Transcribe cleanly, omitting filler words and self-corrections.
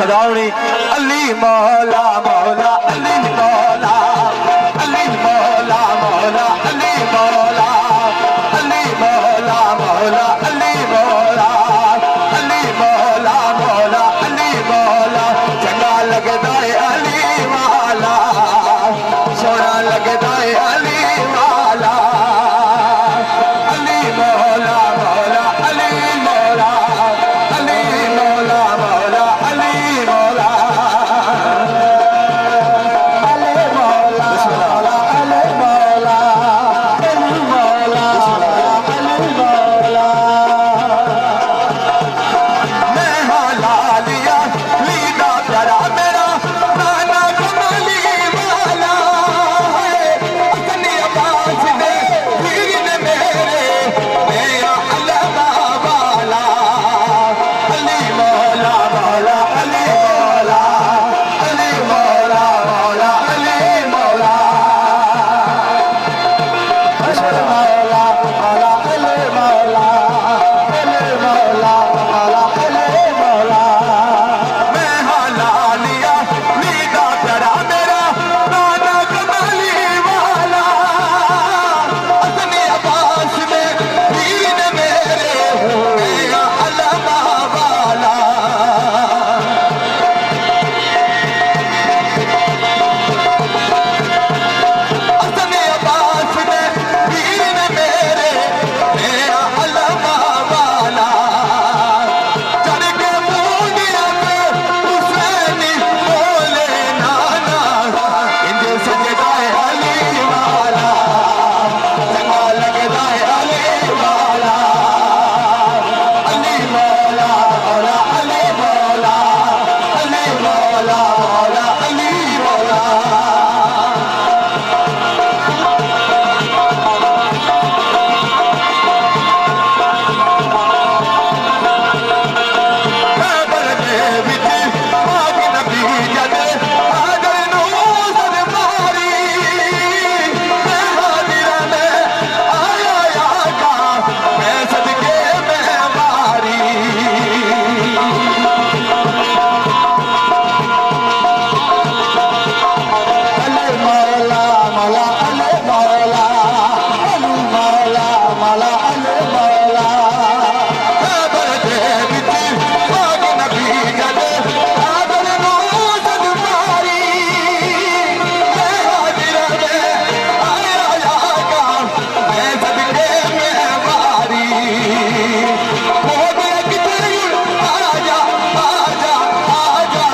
सदावनी अली मौला मौला अली मौला अली मौला मौला अली मौला अली मौला मौला अली मौला अली मौला मौला अली मौला चंगा लगदा है अली वाला सोना लगदा है अली वाला अली मौला मौला अली मौला अली मौला मौला अली मौला अली मौला मौला अली मौला अली मौला अली मौला मैं हाला लिया लीदा प्यारा मेरा नाना कमली वाला है अपनी आवाज में वीर ने मेरे मेरा अल्लाह वाला अली मौला मौला अली मौला अली मौला मौला अली मौला मौला मौला अली मौला अली मौला मौला अली मौला मैं हाला लिया लीदा प्यारा मेरा नाना कमली वाला अपनी आवाज में वीर ने मेरे मेरा अल्लाह वाला अपनी आवाज में वीर ने मेरे मेरा अल्लाह वाला चढ़ के मूंगिया पे हुसैनी बोले नाना इंज सजदा है अली वाला चंगा लगदा है अली वाला अली मौला मौला अली मौला अली मौला मौला अली मौला खबर दे विच पाक नबी जदे हाजर नूं सद मारी मैं हाजिर में आया आका मैं सदके मैं मारी अली मौला मौला अली मौला अली मौला मौला अली मौला खबर दे विच पाक नबी जदे हाजर नूं सद मारी मैं हाजिर में आया आका मैं सदके मैं मारी हो गया कितने आजा आजा आजा